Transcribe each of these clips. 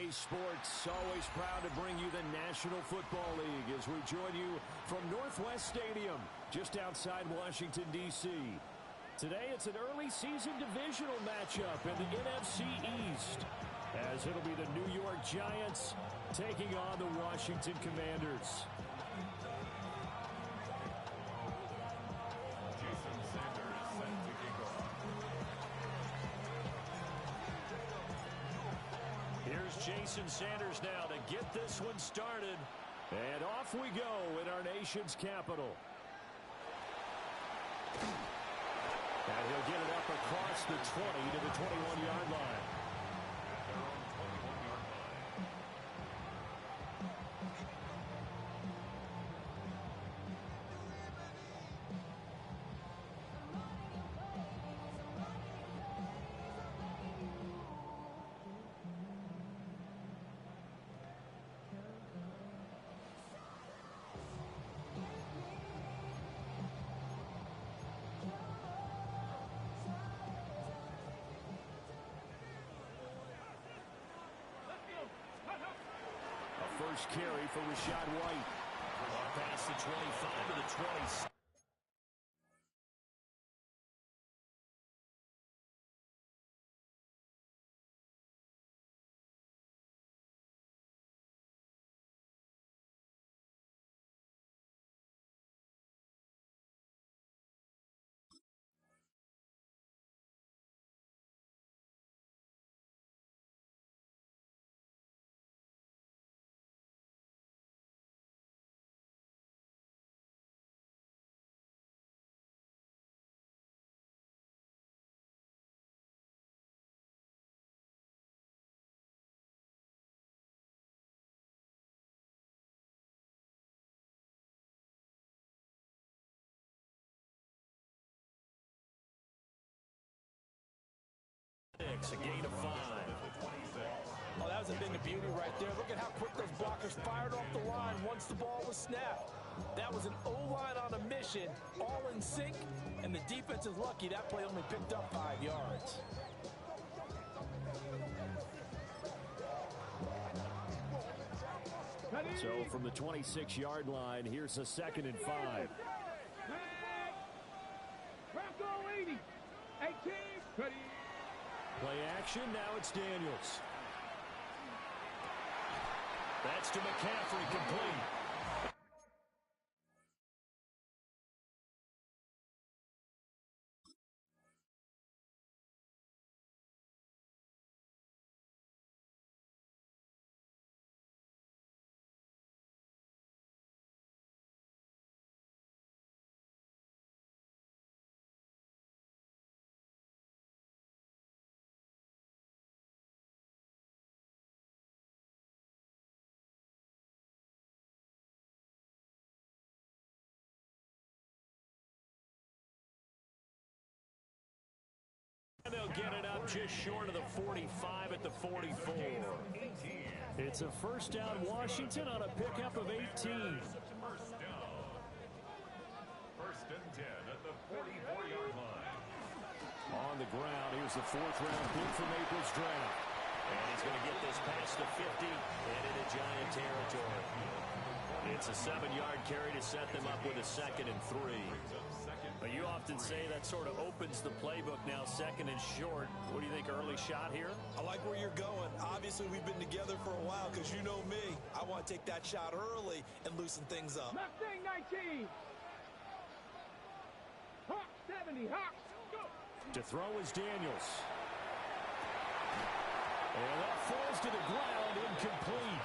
NYG Sports, always proud to bring you the National Football League as we join you from Northwest Stadium, just outside Washington, D.C. Today, it's an early season divisional matchup in the NFC East, as it'll be the New York Giants taking on the Washington Commanders. Here's Jason Sanders now to get this one started. And off we go in our nation's capital. And he'll get it up across the 20 to the 21-yard line. First carry for Rashad White. Past the 25 to the 20. A gain of 5. Oh, that was a thing of beauty right there. Look at how quick those blockers fired off the line once the ball was snapped. That was an O-line on a mission, all in sync, and the defense is lucky that play only picked up 5 yards. So from the 26-yard line, here's a 2nd and 5. Play action, now it's Daniels. That's to McCaffrey, complete. And they'll get it up just short of the 45 at the 44. It's a first down Washington on a pickup of 18. First and 10 at the 44-yard line. On the ground, here's the 4th-round pick from April's draft. And he's going to get this past the 50 and into Giant territory. It's a 7-yard carry to set them up with a 2nd and 3. But you often say that sort of opens the playbook now, 2nd and short. What do you think, early shot here? I like where you're going. Obviously, we've been together for a while because you know me. I want to take that shot early and loosen things up. Mustang 19. Hawk 70. Hawk. Go. To throw is Daniels. And that falls to the ground, incomplete.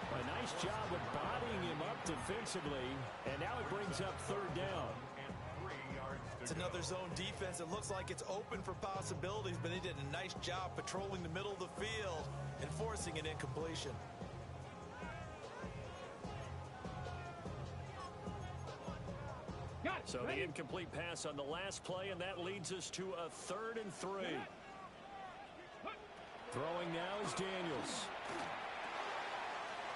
A nice job of bodying him up defensively, and now it brings up 3rd down. It's another zone defense. It looks like it's open for possibilities, but they did a nice job patrolling the middle of the field and forcing an incompletion. So the incomplete pass on the last play, and that leads us to a 3rd and 3. Throwing now is Daniels.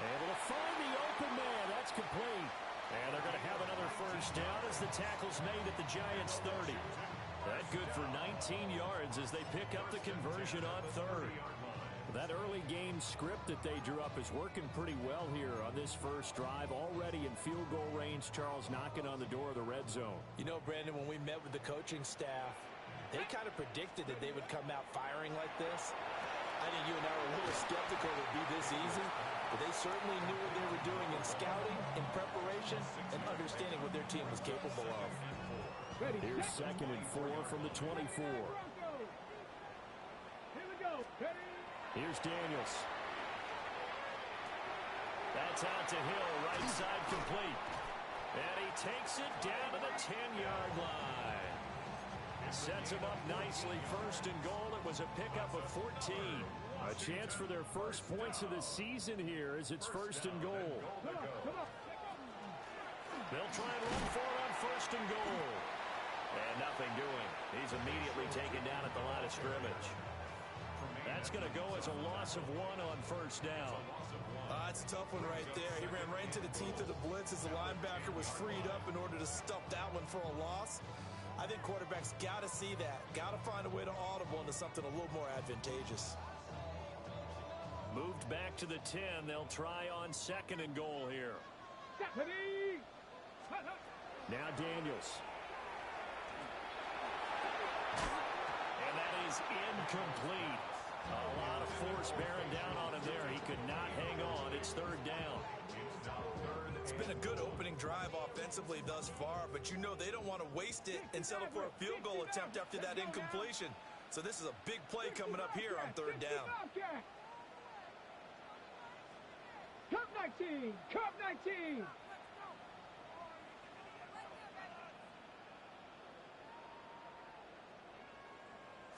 Able to find the open man. That's complete. And they're going to have another first down as the tackle's made at the Giants' 30. That good for 19 yards as they pick up the conversion on 3rd. That early game script that they drew up is working pretty well here on this first drive. Already in field goal range, Charles knocking on the door of the red zone. You know, Brandon, when we met with the coaching staff, they kind of predicted that they would come out firing like this. I think you and I were a little skeptical it would be this easy, but they certainly knew what they were doing in scouting, in preparation, and understanding what their team was capable of. Here's 2nd and 4 from the 24. Here we go. Ready? Here's Daniels. That's out to Hill, right side complete. And he takes it down to the 10-yard line. Sets him up nicely. 1st and goal. It was a pickup of 14. A chance for their first points of the season here as it's 1st and goal. They'll try and run for it on 1st and goal. And nothing doing. He's immediately taken down at the line of scrimmage. That's going to go as a loss of 1 on 1st down. That's a tough one right there. He ran right into the teeth of the blitz as the linebacker was freed up in order to stuff that one for a loss. I think quarterbacks got to see that. Got to find a way to audible into something a little more advantageous. Moved back to the 10. They'll try on 2nd and goal here. Now Daniels. And that is incomplete. A lot of force bearing down on him there. He could not hang on. It's 3rd down. It's been a good opening drive offensively thus far, but you know they don't want to waste it and settle for a field goal attempt after that incompletion. So this is a big play coming up here on 3rd down. Cup 19! Cup 19!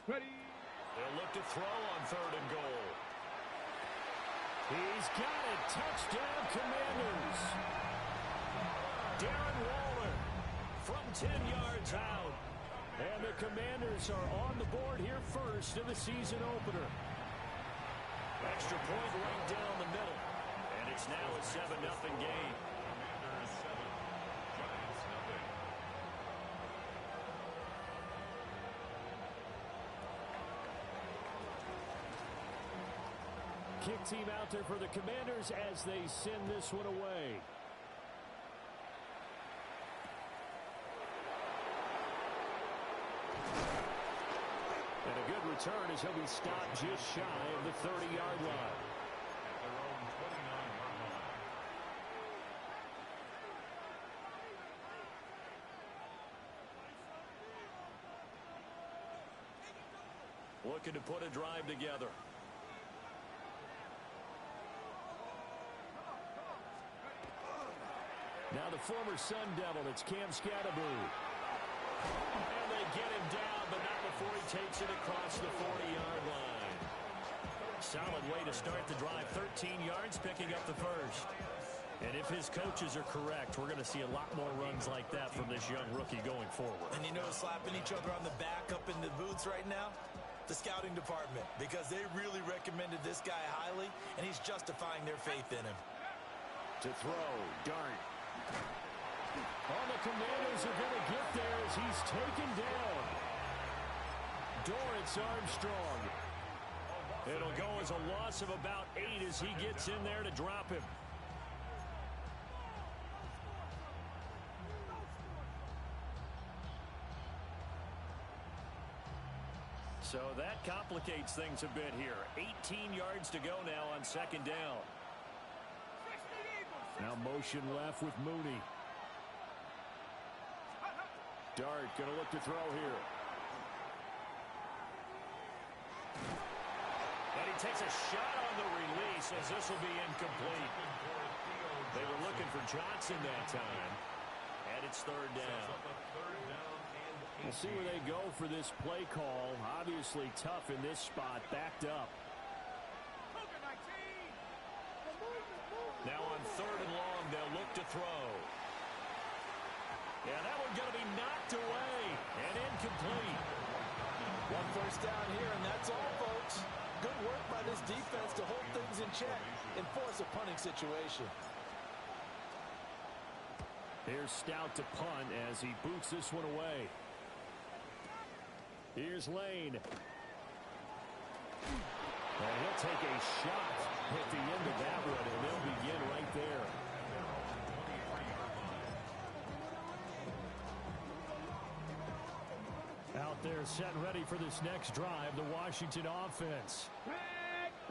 Ready? They'll look to throw on 3rd and goal. He's got it. Touchdown, Commanders. Darren Waller from 10 yards out. And the Commanders are on the board here first in the season opener. Extra point right down the middle. And it's now a 7-0 game. Kick team out there for the Commanders as they send this one away. And a good return as he'll be stopped just shy of the 30-yard line. Looking to put a drive together. Now the former Sun Devil, it's Cam Scatterboot. And they get him down, but not before he takes it across the 40-yard line. Solid way to start the drive. 13 yards, picking up the first. And if his coaches are correct, we're going to see a lot more runs like that from this young rookie going forward. And you know, slapping each other on the back up in the booths right now? The scouting department, because they really recommended this guy highly, and he's justifying their faith in him. To throw, Dart. All the Commanders are going to get there as he's taken down. Dorrance Armstrong. It'll go as a loss of about 8 as he gets in there to drop him. So that complicates things a bit here. 18 yards to go now on 2nd down. Now motion left with Mooney. Dart going to look to throw here. And he takes a shot on the release as this will be incomplete. They were looking for Johnson that time. And it's 3rd down. We'll see where they go for this play call. Obviously tough in this spot, backed up. Now on 3rd and long, they'll look to throw. Yeah, that one's going to be knocked away and incomplete. 1 first down here, and that's all, folks. Good work by this defense to hold things in check and force a punting situation. Here's Stout to punt as he boots this one away. Here's Lane. And he'll take a shot at the end of that one, and they'll begin right there. Out there set and ready for this next drive, the Washington offense.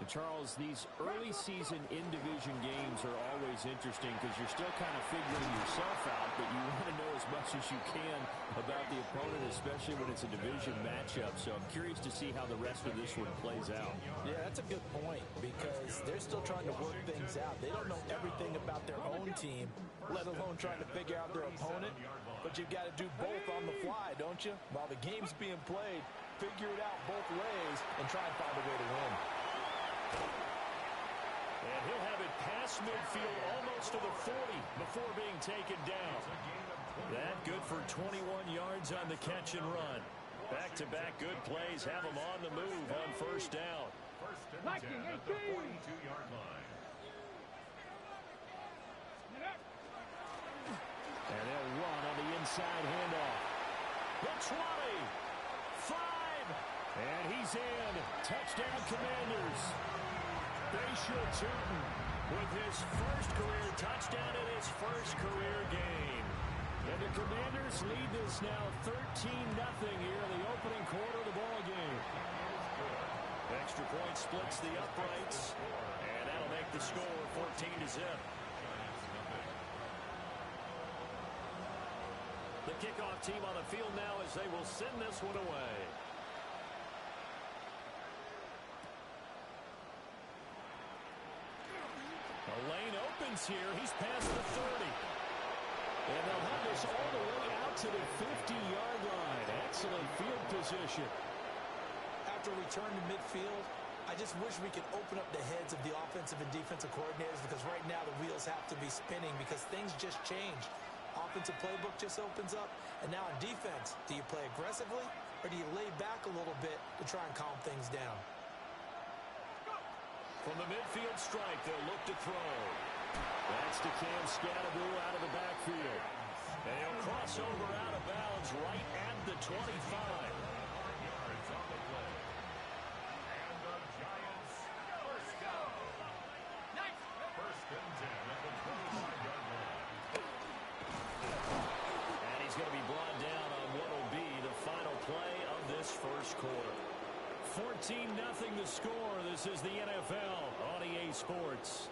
And Charles, these early season in-division games are always interesting because you're still kind of figuring yourself out, but you want to know as much as you can about the opponent, especially when it's a division matchup. So I'm curious to see how the rest of this one plays out. Yeah, that's a good point because they're still trying to work things out. They don't know everything about their own team, let alone trying to figure out their opponent. But you've got to do both on the fly, don't you? While the game's being played, figure it out both ways and try and find a way to win. And he'll have it past midfield almost to the 40 before being taken down. That good for 21 yards on the catch and run. Back-to-back good plays have him on the move on first down. First and 10 at the 42-yard line. And they'll run on the inside handoff. The 20. 5. And he's in. Touchdown, Commanders. Bayshore Tootin with his first career touchdown in his first career game. And the Commanders lead this now 13-0 here in the opening quarter of the ball game. Extra point splits the uprights, and that'll make the score 14-0. The kickoff team on the field now as they will send this one away. The lane opens here. He's past the 30. And they'll have this all the way out to the 50-yard line. Excellent field position. After return to midfield, I just wish we could open up the heads of the offensive and defensive coordinators because right now the wheels have to be spinning because things just changed. Offensive playbook just opens up. And now on defense, do you play aggressively or do you lay back a little bit to try and calm things down? From the midfield strike, they'll look to throw. That's to Cam Scatteroo out of the backfield. And he'll cross over out of bounds right at the 25. Yards on the play. And the Giants first down. First and 10 at the 25-yard line. And he's going to be brought down on what will be the final play of this first quarter. 14-0 the score. This is the NFL on EA Sports.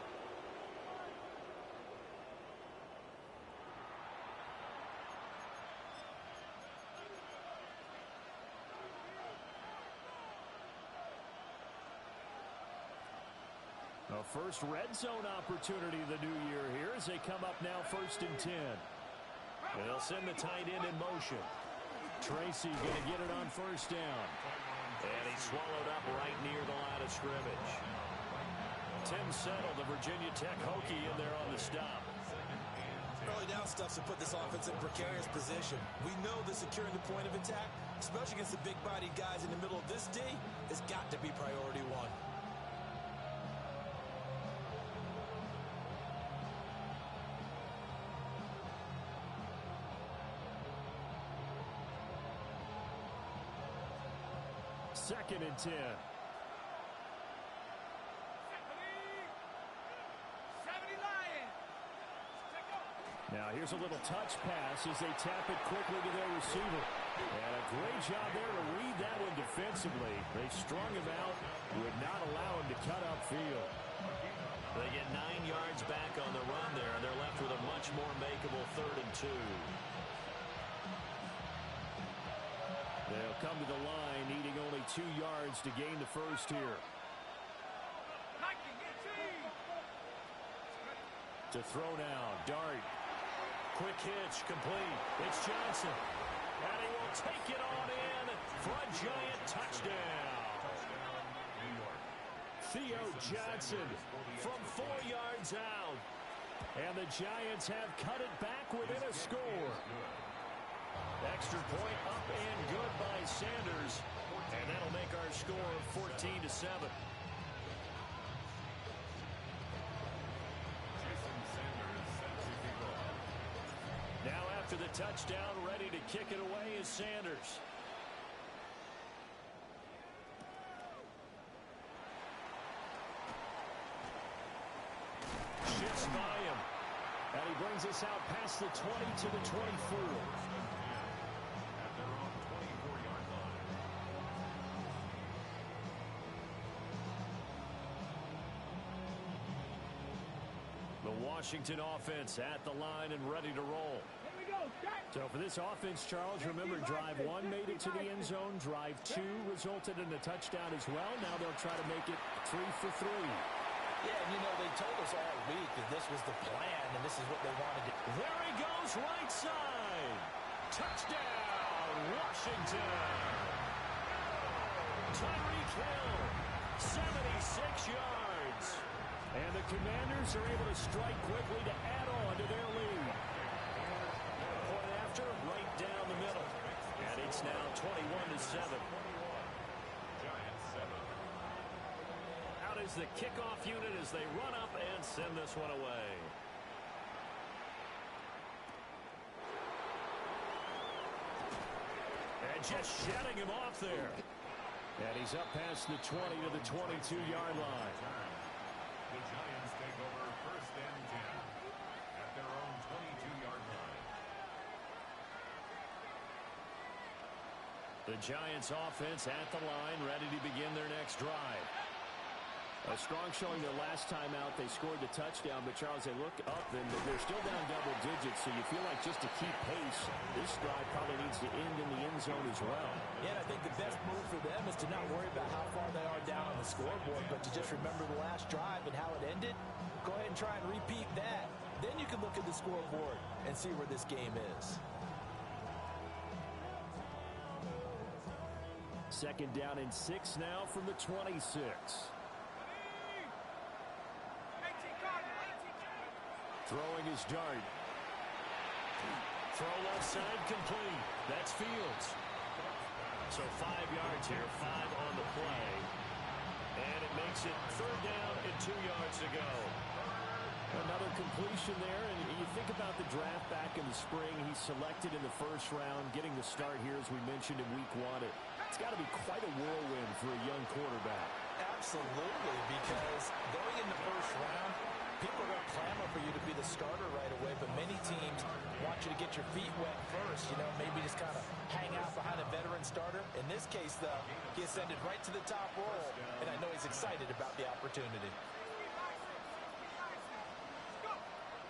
A first red zone opportunity the new year here as they come up now first and 10. They'll send the tight end in motion. Tracy going to get it on first down. And he's swallowed up right near the line of scrimmage. Tim Settle, the Virginia Tech Hokie, in there on the stop. Early down stuff to put this offense in precarious position. We know that securing the point of attack, especially against the big-bodied guys in the middle of this D, has got to be priority one. Second and 10. Now here's a little touch pass as they tap it quickly to their receiver. And a great job there to read that one defensively. They strung him out, would not allow him to cut upfield. They get 9 yards back on the run there, and they're left with a much more makeable 3rd and 2. They'll come to the line, needing only 2 yards to gain the first here. To throw now, Dart. Quick hitch, complete. It's Johnson. And he will take it on in for a giant touchdown. Theo Johnson from 4 yards out. And the Giants have cut it back within a score. Extra point up and good by Sanders. And that'll make our score 14-7. Now after the touchdown, ready to kick it away is Sanders. sends us out past the 20 to the 24. At their own 24-yard line. The Washington offense at the line and ready to roll. Here we go. Start. So for this offense, Charles, remember drive 1 made it to the end zone. Drive 2 resulted in a touchdown as well. Now they'll try to make it 3 for 3. Yeah, and you know, they told us all week that this was the plan, and this is what they wanted to do. There he goes, right side. Touchdown, Washington. Tyreek Hill, 76 yards. And the Commanders are able to strike quickly to add on to their lead. Point after, right down the middle. And it's now 21-7. Giants 7. Out is the kickoff unit as they run up and send this one away. And just shedding him off there. And he's up past the 20 to the 22-yard line. The Giants take over 1st and 10 at their own 22-yard line. The Giants offense at the line, ready to begin their next drive. A strong showing their last time out. They scored the touchdown, but Charles, they look up and they're still down double digits, so you feel like just to keep pace, this drive probably needs to end in the end zone as well. Yeah, and I think the best move for them is to not worry about how far they are down on the scoreboard, but to just remember the last drive and how it ended. Go ahead and try and repeat that. Then you can look at the scoreboard and see where this game is. Second down and 6 now from the 26. Throwing his dart. Throw left side complete. That's Fields. So 5 yards here, 5 on the play. And it makes it 3rd down and 2 yards to go. Another completion there, and you think about the draft back in the spring. He's selected in the 1st round, getting the start here, as we mentioned, in week 1. It's got to be quite a whirlwind for a young quarterback. Absolutely, because going in the 1st round, people are going to clamor for you to be the starter right away, but many teams want you to get your feet wet first, you know, maybe just kind of hang out behind a veteran starter. In this case, though, he ascended right to the top role, and I know he's excited about the opportunity.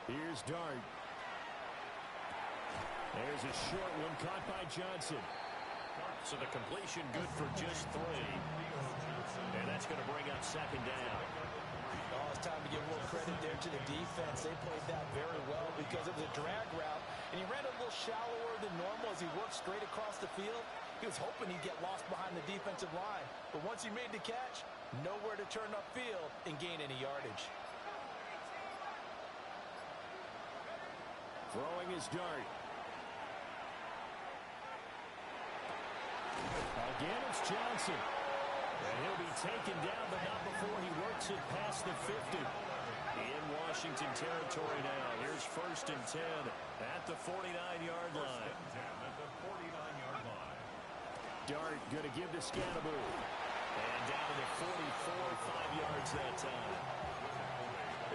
Here's Dart. There's a short one caught by Johnson. So the completion good for just 3. And that's going to bring up 2nd down. Oh, it's time to give a little credit there to the defense. They played that very well because it was a drag route, and he ran a little shallower than normal as he worked straight across the field. He was hoping he'd get lost behind the defensive line, but once he made the catch, nowhere to turn upfield and gain any yardage. Throwing his dart. Again, it's Johnson. And he'll be taken down, but not before he works it past the 50. In Washington territory now. Here's 1st and 10 at the 49-yard line. 10 at the 49-yard line. Dart going to give to Scannable. And down to the 44, 5 yards that time.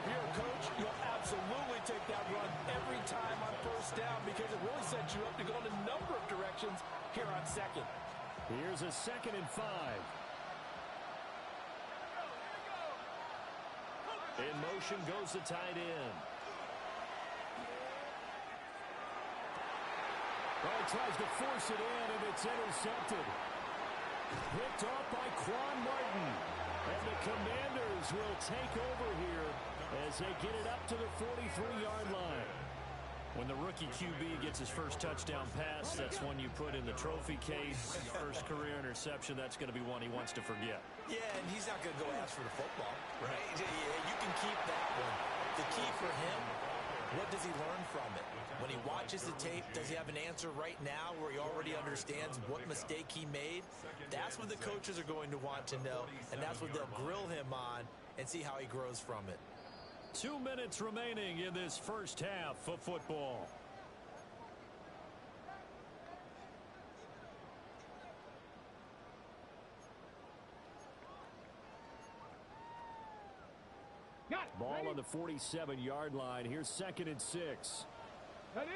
If you're a coach, you'll absolutely take that run every time on 1st down because it really sets you up to go in a number of directions here on 2nd. Here's a 2nd and 5. In motion goes the tight end. Oh, he tries to force it in, and it's intercepted. Picked off by Quan Martin. And the Commanders will take over here as they get it up to the 43-yard line. When the rookie QB gets his first touchdown pass, that's one you put in the trophy case. First career interception, that's going to be one he wants to forget. Yeah, and he's not going to go ask for the football, right? Yeah, you can keep that one. The key for him, what does he learn from it? When he watches the tape, does he have an answer right now where he already understands what mistake he made? That's what the coaches are going to want to know, and that's what they'll grill him on and see how he grows from it. 2 minutes remaining in this 1st half of football. Ball ball on the 47-yard line. Here's 2nd and 6. Ready.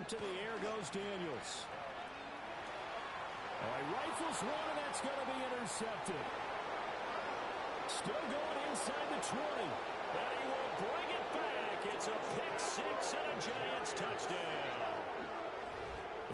To the air goes Daniels. All right, rifles one, and that's going to be intercepted. Still going inside the 20. And he will bring it back. It's a pick six and a Giants touchdown.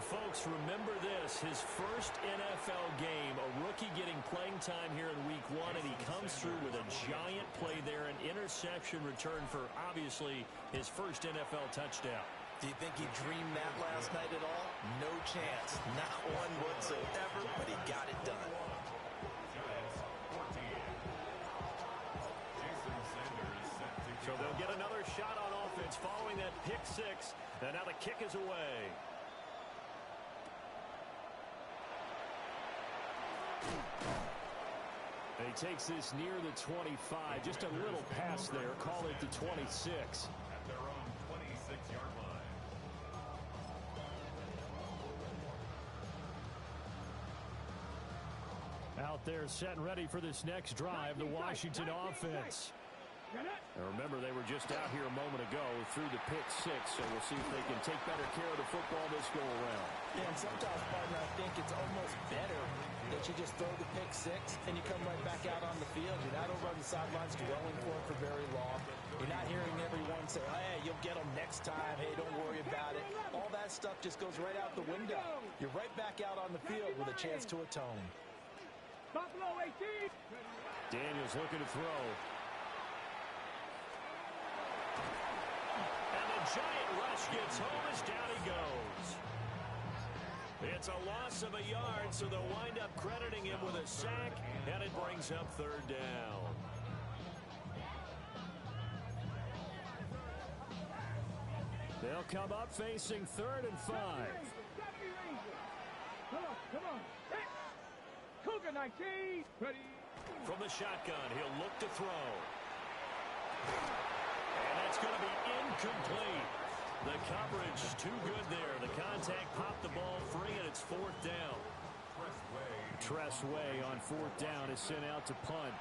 Folks, remember this, his first NFL game, a rookie getting playing time here in week 1, and he comes through with a giant play there, an interception return for, obviously, his first NFL touchdown. Do you think he dreamed that last night at all? No chance. Not one whatsoever, but he got it done. So they'll get another shot on offense following that pick six, and now the kick is away. And he takes this near the 25. Just a little pass there. Call it the 26. At their own 26-yard line. Out there set and ready for this next drive, the Washington offense. And remember, they were just out here a moment ago through the pick six, so we'll see if they can take better care of the football this go around. Yeah, and sometimes, partner, I think it's almost better that you just throw the pick six and you come right back out on the field. You're not over on the sidelines dwelling for it for very long. You're not hearing everyone say, hey, you'll get them next time. Hey, don't worry about it. All that stuff just goes right out the window. You're right back out on the field with a chance to atone. Buffalo 18. Daniels looking to throw. And the giant rush gets home as down he goes. It's a loss of a yard, so they'll wind up crediting him with a sack, and it brings up 3rd down. They'll come up facing 3rd and 5. Come on. Hey. Cougar 19. Ready. From the shotgun, he'll look to throw. And that's going to be incomplete. The coverage too good there. The contact popped the ball free, and it's 4th down. Tressway on 4th down is sent out to punt.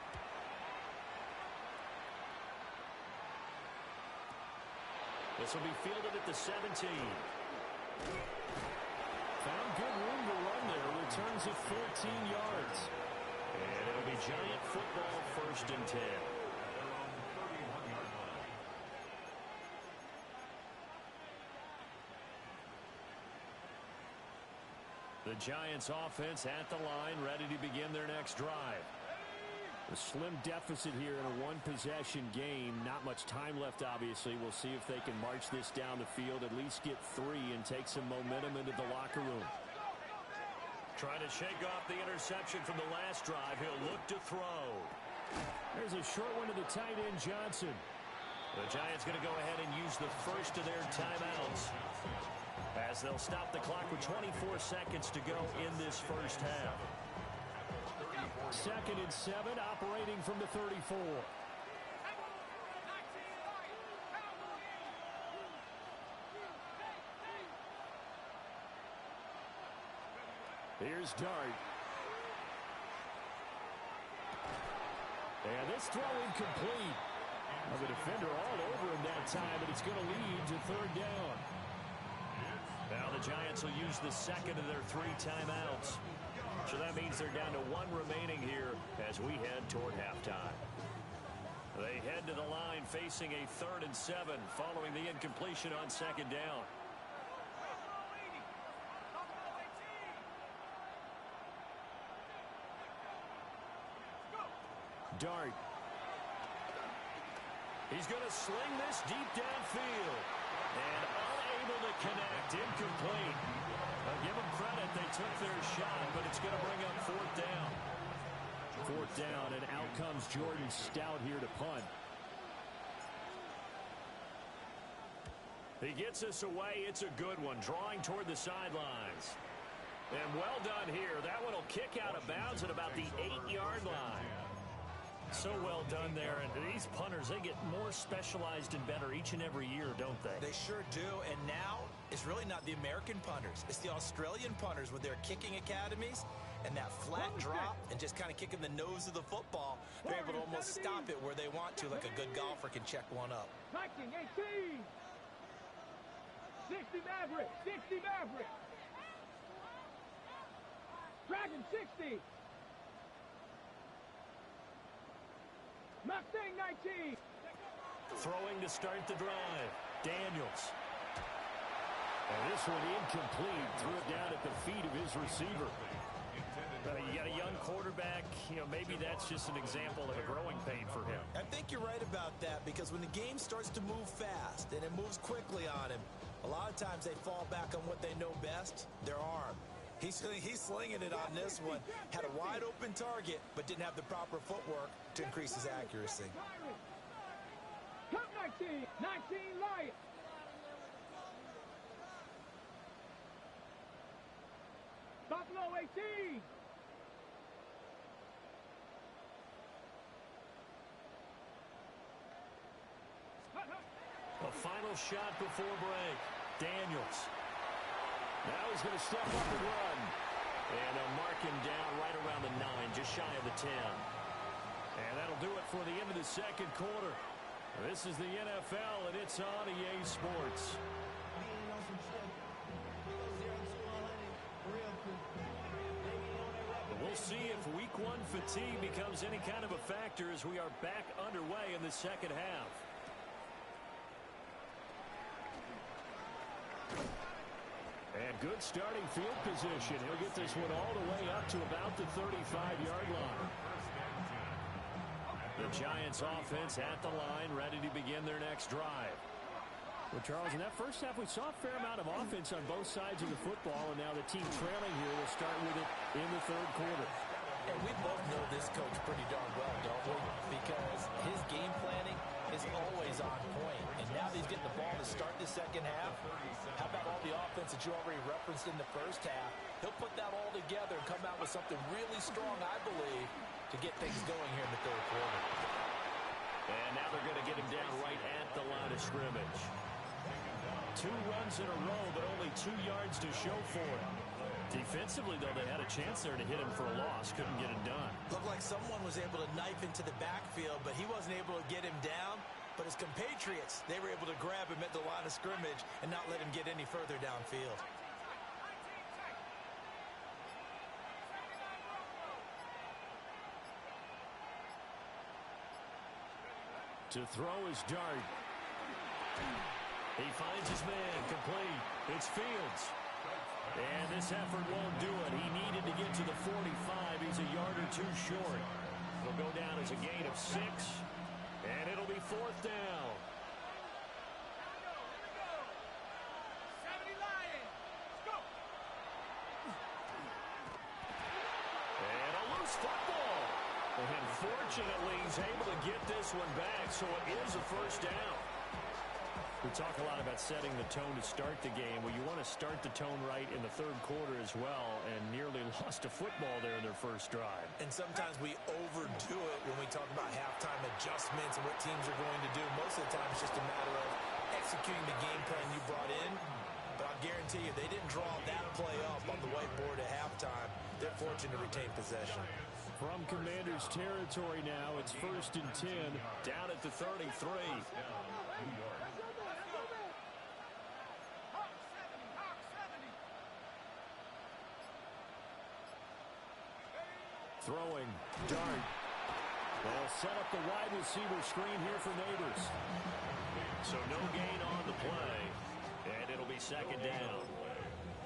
This will be fielded at the 17. Found good room to run there. Returns at 14 yards. And it'll be Giant football, 1st and 10. The Giants offense at the line, ready to begin their next drive. A slim deficit here in a one-possession game. Not much time left, obviously. We'll see if they can march this down the field, at least get 3 and take some momentum into the locker room. Trying to shake off the interception from the last drive. He'll look to throw. There's a short one to the tight end, Johnson. The Giants going to go ahead and use the first of their timeouts, as they'll stop the clock with 24 seconds to go in this first half. 2nd and 7, operating from the 34. Here's Dart. And this throw incomplete. Well, the defender all over him that time, but it's going to lead to 3rd down. Now the Giants will use the second of their 3 timeouts. So that means they're down to 1 remaining here as we head toward halftime. They head to the line facing a 3rd and 7 following the incompletion on 2nd down. Dart. He's going to sling this deep downfield. And unable to connect, incomplete. I'll give them credit, they took their shot, but it's going to bring up 4th down. 4th down, and out comes Jordan Stout here to punt. He gets us away. It's a good one, drawing toward the sidelines. And well done here. That one will kick out of bounds at about the 8-yard line. So well done there. And these punters, they get more specialized and better each and every year, don't they? They sure do. And now it's really not the American punters. It's the Australian punters with their kicking academies and that flat drop and just kind of kicking the nose of the football. They're able to almost stop it where they want to, like a good golfer can check one up. Viking 18. 60 Maverick. 60 Maverick. Dragon 60. Mustang 19. Throwing to start the drive. Daniels. And this one incomplete. Threw it down at the feet of his receiver. You got a young quarterback. Maybe that's just an example of a growing pain for him. I think you're right about that, because when the game starts to move fast and it moves quickly on him, a lot of times they fall back on what they know best, their arm. He's slinging it on this one. Had a wide open target, but didn't have the proper footwork to increase his accuracy. Cup 19. 19 Lion. Buffalo 18. A final shot before break. Daniels. Now he's going to step up and run. And they'll mark him down right around the 9, just shy of the 10. And that'll do it for the end of the second quarter. This is the NFL, and it's on EA Sports. We'll see if Week 1 fatigue becomes any kind of a factor as we are back underway in the second half. And good starting field position. He'll get this one all the way up to about the 35-yard line. The Giants offense at the line, ready to begin their next drive. Well, Charles, in that first half, we saw a fair amount of offense on both sides of the football, and now the team trailing here will start with it in the third quarter. And we both know this coach pretty darn well, don't we? Because his game planning is always on point. And now that he's getting the ball to start the second half, how about all the offense that you already referenced in the first half? He'll put that all together and come out with something really strong, I believe, to get things going here in the third quarter. And now they're going to get him down right at the line of scrimmage. 2 runs in a row, but only 2 yards to show for it. Defensively, though, they had a chance there to hit him for a loss. Couldn't get it done. Looked like someone was able to knife into the backfield, but he wasn't able to get him down. But his compatriots, they were able to grab him at the line of scrimmage and not let him get any further downfield. To throw is Dart. He finds his man, complete. It's Fields. And this effort won't do it. He needed to get to the 45. He's a yard or 2 short. It'll go down as a gain of 6. And it'll be 4th down. 70 Lions. Go. And a loose football. And fortunately, he's able to get this one back, so it is a 1st down. We talk a lot about setting the tone to start the game. Well, you want to start the tone right in the third quarter as well, and nearly lost a football there in their first drive. And sometimes we overdo it when we talk about halftime adjustments and what teams are going to do. Most of the time, it's just a matter of executing the game plan you brought in. But I'll guarantee you, they didn't draw that play up on the whiteboard at halftime. They're fortunate to retain possession. From Commander's territory now, it's 1st and 10. Down at the 33. Throwing, Dart. They'll set up the wide receiver screen here for Neighbors. So no gain on the play, and it'll be 2nd down.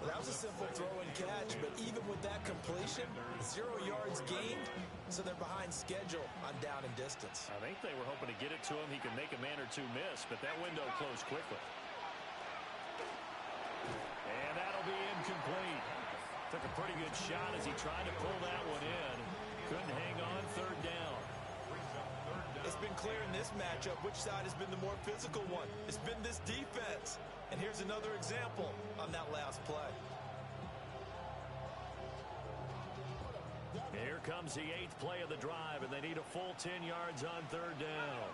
Well, that was a simple throw and catch, but even with that completion, 0 yards gained, so they're behind schedule on down and distance. I think they were hoping to get it to him. He could make a man or 2 miss, but that window closed quickly. And that'll be incomplete. Took a pretty good shot as he tried to pull that one in. Couldn't hang on, 3rd down. It's been clear in this matchup which side has been the more physical one. It's been this defense. And here's another example on that last play. Here comes the 8th play of the drive, and they need a full 10 yards on 3rd down.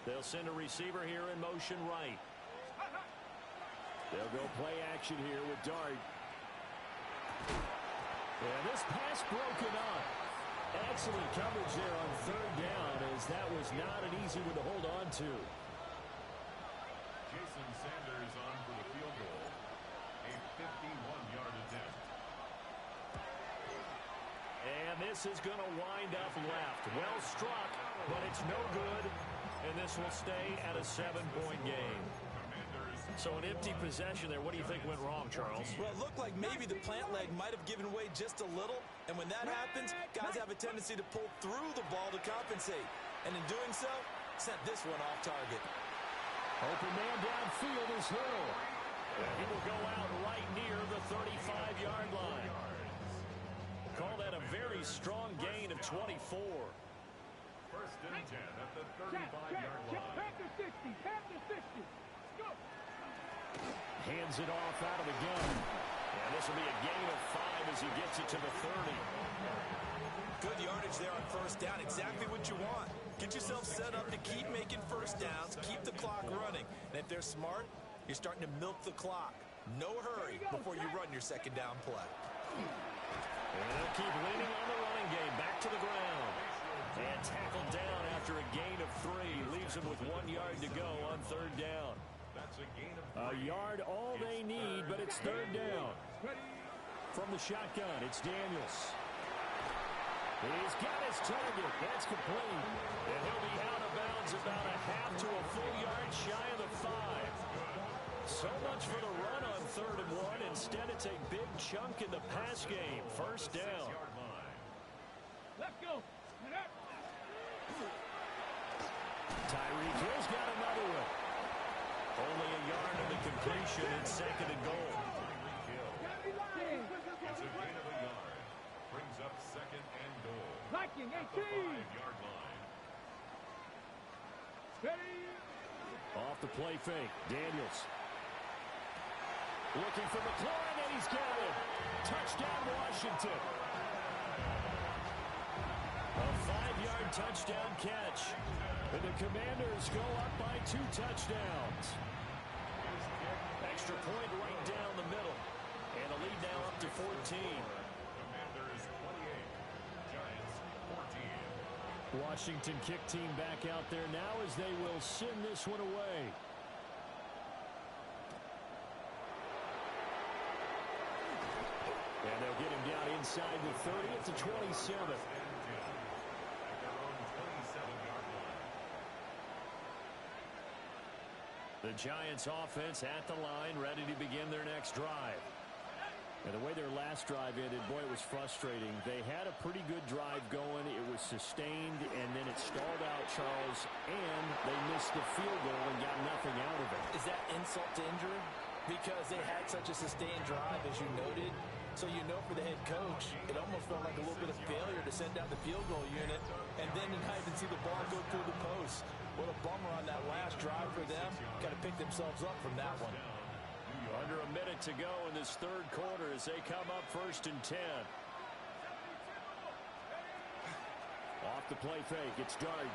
They'll send a receiver here in motion right. They'll go play action here with Dart. And this pass broken up. Excellent coverage there on 3rd down, as that was not an easy one to hold on to. Jason Sanders on for the field goal. A 51-yard attempt. And this is going to wind up left. Well struck, but it's no good. And this will stay at a 7-point game. So an empty possession there. What do you think went wrong, Charles? Well, it looked like maybe the plant leg might have given way just a little. And when that happens, guys have a tendency to pull through the ball to compensate. And in doing so, sent this one off target. Open man downfield is Hill. And he will go out right near the 35-yard line. Call that a very strong gain of 24. First and 10 at the 35-yard line. Panther 60, Panther 60. Go. Hands it off out of the gun. And this will be a gain of 5 as he gets it to the 30. Good yardage there on first down. Exactly what you want. Get yourself set up to keep making first downs, keep the clock running. And if they're smart, you're starting to milk the clock. No hurry before you run your second down play. And they'll keep leaning on the running game. Back to the ground. And tackled down after a gain of 3. Leaves him with 1 yard to go on 3rd down. That's a gain of 3. A yard all they need, but it's 3rd down. From the shotgun, it's Daniels. He's got his target. That's complete. And he'll be out of bounds about a half to a full yard shy of the 5. So much for the run on 3rd and 1. Instead, it's a big chunk in the pass game. First down. Let's go. Tyreek Hill's got another one. Only a yard of the completion and 2nd and goal. It's a gain of a yard. Brings up 2nd and goal. Viking At the 18. 5-yard line. Ready. Off the play fake, Daniels. Looking for McLaurin, and he's got it. Touchdown, Washington. A 5-yard touchdown catch. And the Commanders go up by 2 touchdowns. Extra point right down the middle. And a lead now up to 14. Commanders 28. Giants 14. Washington kick team back out there now as they will send this one away. And they'll get him down inside the 30 at the 27. The Giants offense at the line, ready to begin their next drive. And the way their last drive ended, boy, it was frustrating. They had a pretty good drive going. It was sustained, and then it stalled out, Charles, and they missed the field goal and got nothing out of it. Is that insult to injury? Because they had such a sustained drive, as you noted. So you know for the head coach, it almost felt like a little bit of failure to send out the field goal unit and then not even see the ball go through the post. What a bummer on that last drive for them. Got to pick themselves up from that one. Under a minute to go in this 3rd quarter as they come up 1st and 10. Off the play fake, it's Dart.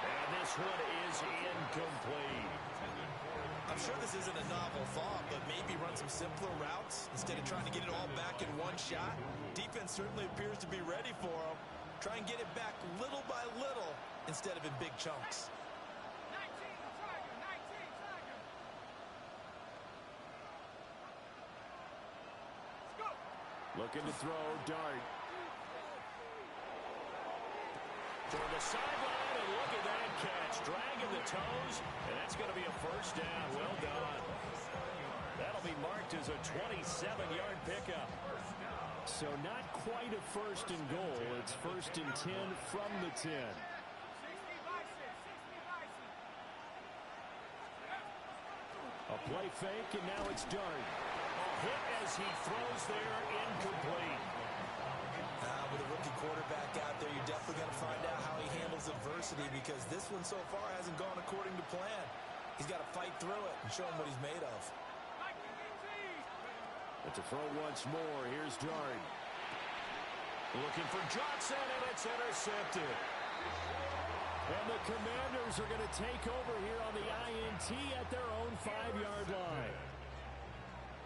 And this one is incomplete. I'm sure this isn't a novel thought, but maybe run some simpler routes instead of trying to get it all back in one shot. Defense certainly appears to be ready for them. Try and get it back little by little instead of in big chunks. 19, Tiger, 19, Tiger. Let's go. Looking to throw, Dart. For the sideline, and look at that catch. Dragging the toes, and that's going to be a first down. Well done. That'll be marked as a 27-yard pickup. So not quite a 1st and goal. It's 1st and 10 from the 10. 60 Bison, 60 Bison. A play fake, and now it's Dart. A hit as he throws there, incomplete. With a rookie quarterback out there, you're definitely going to find out how he handles adversity because this one so far hasn't gone according to plan. He's got to fight through it and show him what he's made of. To throw once more, here's Dart. Looking for Johnson, and it's intercepted. And the Commanders are going to take over here on the INT at their own 5-yard line.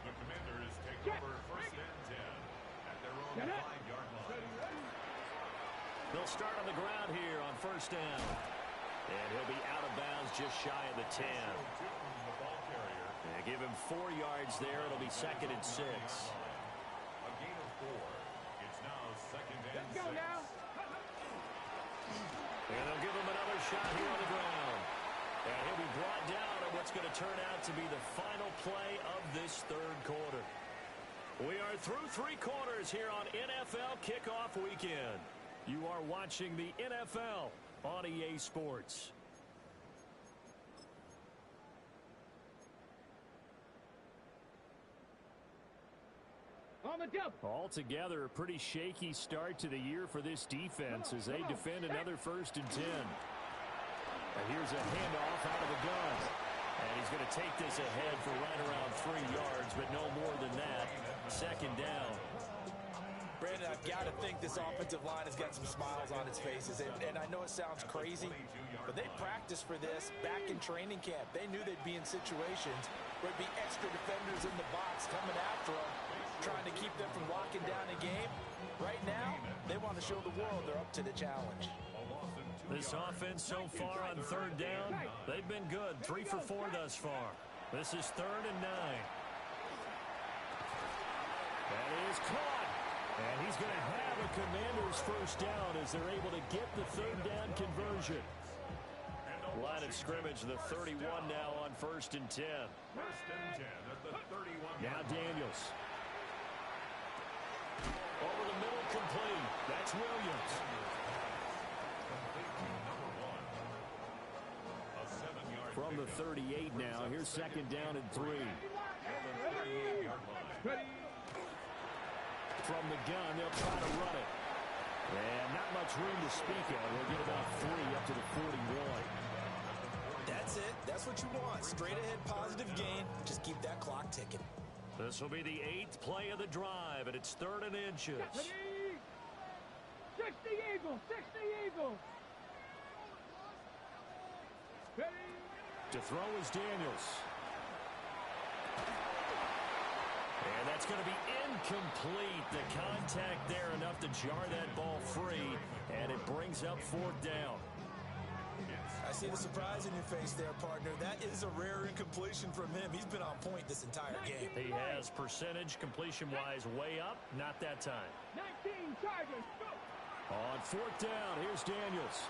The Commanders take over 1st and 10 at their own 5-yard line. They'll start on the ground here on 1st down. And he'll be out of bounds just shy of the 10. The ball carrier. And give him 4 yards there. It'll be 2nd and 6. A gain of 4. It's now 2nd and 6. Let's go now. And they'll give him another shot here on the ground. And he'll be brought down at what's going to turn out to be the final play of this 3rd quarter. We are through 3 quarters here on NFL Kickoff Weekend. You are watching the NFL on EA Sports. On the double. Altogether, a pretty shaky start to the year for this defense as they defend another 1st and 10. And here's a handoff out of the gun. And he's going to take this ahead for right around 3 yards, but no more than that. 2nd down. Brandon, I've got to think this offensive line has got some smiles on its faces. And I know it sounds crazy, but they practiced for this back in training camp. They knew they'd be in situations where it'd be extra defenders in the box coming after them, trying to keep them from locking down a game. Right now, they want to show the world they're up to the challenge. This offense so far on 3rd down, they've been good. 3 for 4 thus far. This is 3rd and 9. That is caught. And he's going to have a Commanders 1st down as they're able to get the 3rd down conversion. Line of scrimmage, the 31 now on 1st and 10. 1st and 10 at the 31. Now Daniels. Over the middle, complete. That's Williams. From the 38 now, here's 2nd down and 3. From the gun, they'll try to run it. And not much room to speak of. They'll get about 3 up to the 41. That's it. That's what you want. Straight ahead positive gain. Just keep that clock ticking. This will be the 8th play of the drive, and it's 3rd and inches. 60 Eagles, 60 Eagles. Ready. To throw is Daniels. And that's going to be incomplete. The contact there enough to jar that ball free, and it brings up 4th down. I see the surprise in your face there, partner. That is a rare incompletion from him. He's been on point this entire game. He has percentage completion-wise way up. Not that time. 19 Tigers, go. On 4th down, here's Daniels.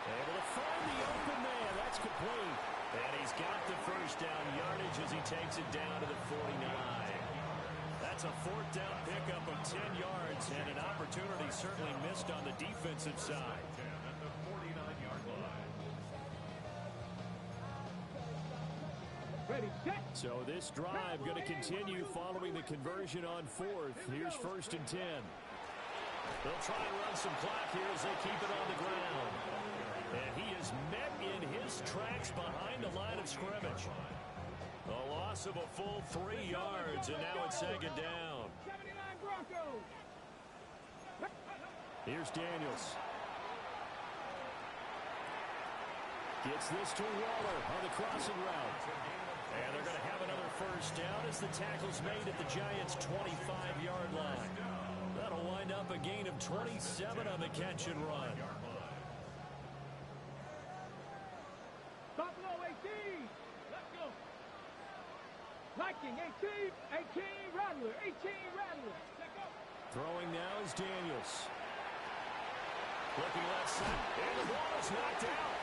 Able to find the open man. That's complete. And he's got the 1st down yardage as he takes it down to the 49. That's a 4th down pickup of 10 yards and an opportunity certainly missed on the defensive side. At the 49-yard line. Ready, set. So this drive going to continue following the conversion on 4th. Here's 1st and 10. They'll try and run some clock here as they keep it on the ground. And he is met in his tracks behind the line of scrimmage. A loss of a full 3 yards, and now it's 2nd down. 79 Broncos. Here's Daniels. Gets this to Waller on the crossing route. And they're going to have another 1st down as the tackle's made at the Giants' 25-yard line. That'll wind up a gain of 27 on the catch and run. Buffalo 18. Let's go. Viking 18. 18 Rattler. 18 Rattler. Let's go. Throwing now is Daniels. Looking left side. And the ball is knocked out.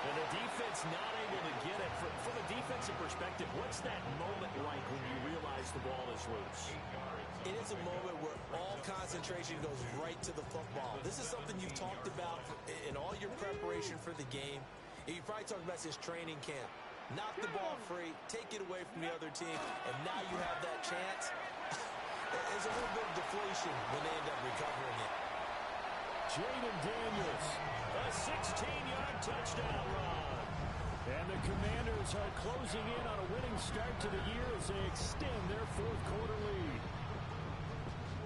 And the defense not able to get it. From a defensive perspective, what's that moment like when you realize the ball is loose? It is a moment where all concentration goes right to the football. This is something you've talked about in all your preparation for the game. You probably talked about this training camp. Knock the ball free, take it away from the other team, and now you have that chance. There's a little bit of deflation when they end up recovering it. Jaden Daniels, a 16-yard touchdown run. And the Commanders are closing in on a winning start to the year as they extend their fourth quarter lead.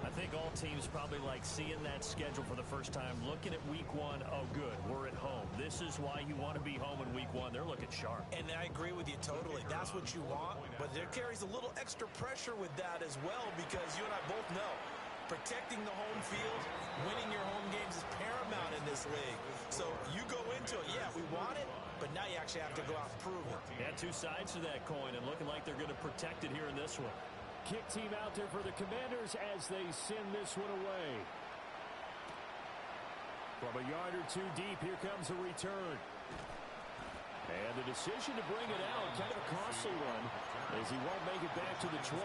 I think all teams probably like seeing that schedule for the first time, looking at week one. Oh, good, we're at home. This is why you want to be home in week one. They're looking sharp. And I agree with you totally. That's what you want, but there carries a little extra pressure with that as well because you and I both know protecting the home field, winning your home games is paramount in this league. So you go into it, yeah, we want it, but now you actually have to go out and prove it. Yeah, two sides to that coin, and looking like they're going to protect it here in this one. Kick team out there for the Commanders as they send this one away. From a yard or two deep, here comes a return. And the decision to bring it out, kind of a costly one, as he won't make it back to the 20.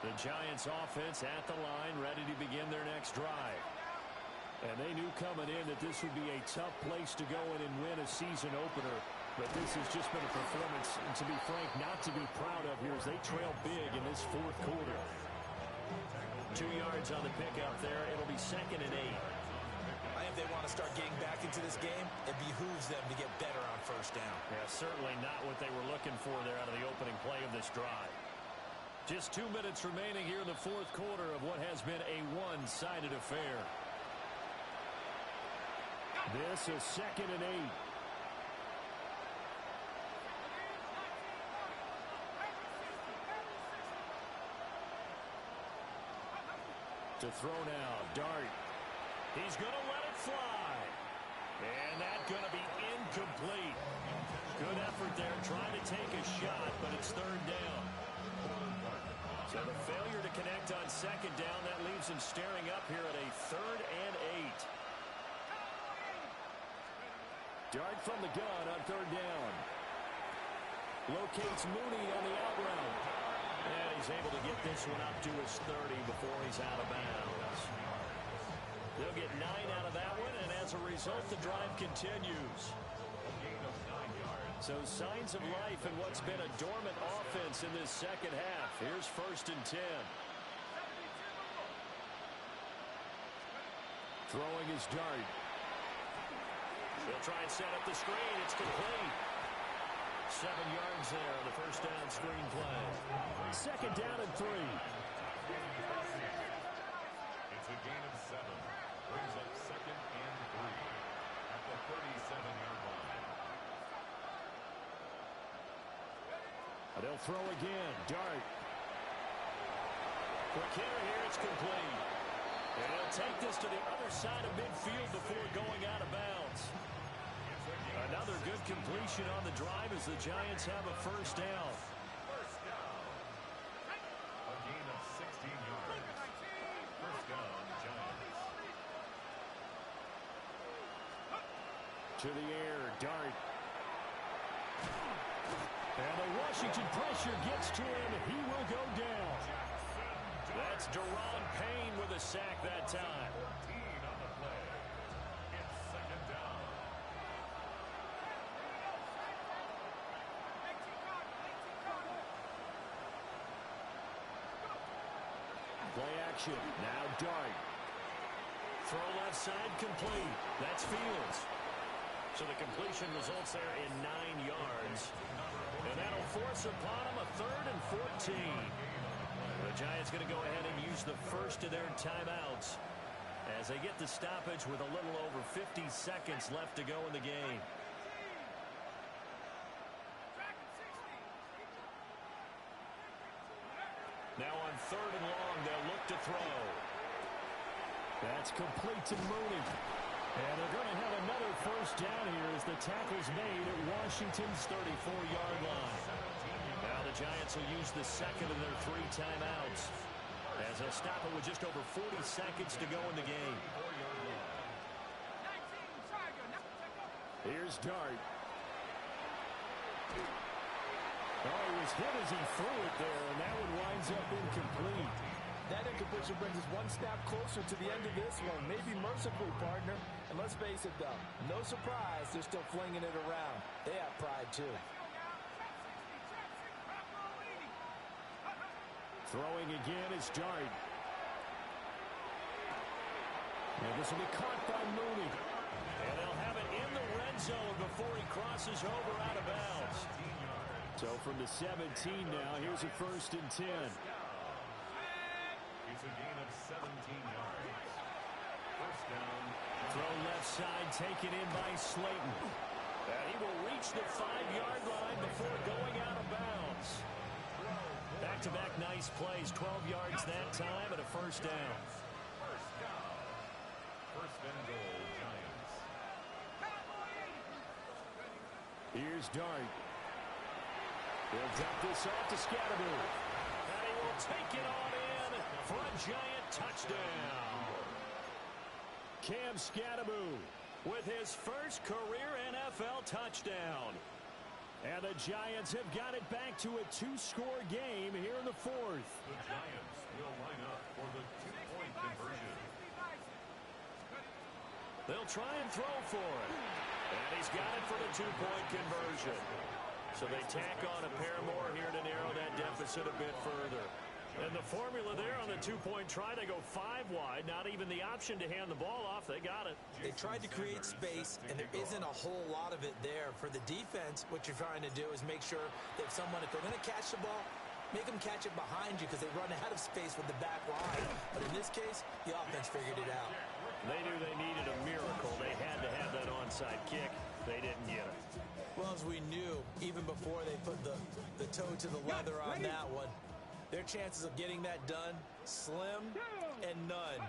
The Giants offense at the line, ready to begin their next drive. And they knew coming in that this would be a tough place to go in and win a season opener. But this has just been a performance, and to be frank, not to be proud of here as they trail big in this fourth quarter. 2 yards on the pickup there. It'll be 2nd and 8. I think if they want to start getting back into this game, it behooves them to get better on first down. Yeah, certainly not what they were looking for there out of the opening play of this drive. Just 2 minutes remaining here in the fourth quarter of what has been a one-sided affair. This is 2nd and 8. To throw now, Dart. He's going to let it fly. And that's going to be incomplete. Good effort there, trying to take a shot, but it's 3rd down. So the failure to connect on 2nd down, that leaves him staring up here at a 3rd and 8. Dart from the gun on 3rd down. Locates Mooney on the out route. And he's able to get this one up to his 30 before he's out of bounds. They'll get 9 out of that one, and as a result, the drive continues. So signs of life in what's been a dormant offense in this second half. Here's 1st and 10. Throwing his Dart. They'll try and set up the screen. It's complete. 7 yards there on the first down screen play. 2nd down and 3. It's a gain of 7. Brings up 2nd and 3 at the 37-yard line. They'll throw again. Dart. Quick hitter here. It's complete. And he'll take this to the other side of midfield before going out of bounds. Another good completion on the drive as the Giants have a first down. First down. A gain of 16 yards. First down, Giants. To the air, Dart. And the Washington pressure gets to him. He will go down. That's Deron Payne with a sack that time. 14 on the play. It's 2nd down. Play action. Now Dart. Throw left side complete. That's Fields. So the completion results there in 9 yards. And that'll force upon him a 3rd and 14. The Giants going to go ahead and use the first of their timeouts as they get the stoppage with a little over 50 seconds left to go in the game. Now on 3rd and long, they'll look to throw. That's complete to Mooney. And they're going to have another first down here as the tackle's made at Washington's 34-yard line. Now the Giants will use the 2nd of their 3 timeouts as they'll stop it with just over 40 seconds to go in the game. Here's Dart. Oh, he was hit as he threw it there, and that one winds up incomplete. That incompletion brings us one snap closer to the end of this one. Maybe mercifully, partner. And let's face it, though, no surprise they're still flinging it around. They have pride, too. Throwing again is Dart. And this will be caught by Mooney. end zone before he crosses over out of bounds. So from the 17 now, here's a 1st and 10. It's a gain of 17 yards. First down. Throw left side, taken in by Slayton. And he will reach the 5-yard line before going out of bounds. Back-to-back nice plays, 12 yards that time, and a 1st down. First down. First and goal, Giants. Here's Dart. He'll dump this off to Scatterby. And he will take it on in for a Giant touchdown. Cam Scatterby with his first career NFL touchdown. And the Giants have got it back to a 2-score game here in the 4th. The Giants will line up for the 2-point conversion. They'll try and throw for it. And he's got it for the 2-point conversion. So they tack on a pair more here to narrow that deficit a bit further. And the formula there on the 2-point try, they go 5 wide. Not even the option to hand the ball off. They got it. They tried to create space, and there isn't a whole lot of it there. For the defense, what you're trying to do is make sure that if they're going to catch the ball, make them catch it behind you because they run out of space with the back line. But in this case, the offense figured it out. They knew they needed a miracle. They had to have that onside kick. They didn't get it. Well, as we knew, even before they put the toe to the leather on that one, their chances of getting that done, slim and none.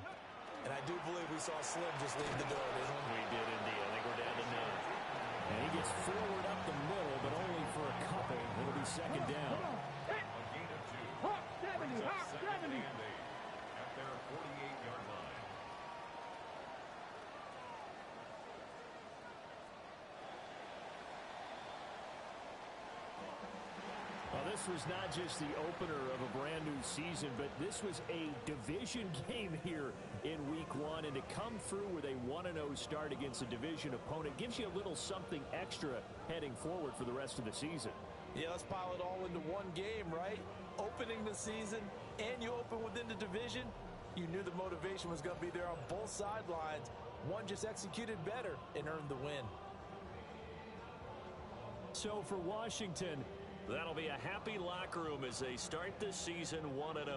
And I do believe we saw Slim just leave the door, didn't we? We did indeed. I think we're down to none. And he gets forward up the middle, but only for a couple. It'll be 2nd down. A gain of 2. Hawk 70, Hawk 70. At their 48-yard line. Well, this was not just the opener of a brand new season, but this was a division game here in week 1. And to come through with a 1-0 start against a division opponent gives you a little something extra heading forward for the rest of the season. Yeah, let's pile it all into one game, right? Opening the season, and you open within the division. You knew the motivation was going to be there on both sidelines. One just executed better and earned the win. So for Washington, that'll be a happy locker room as they start this season 1-0.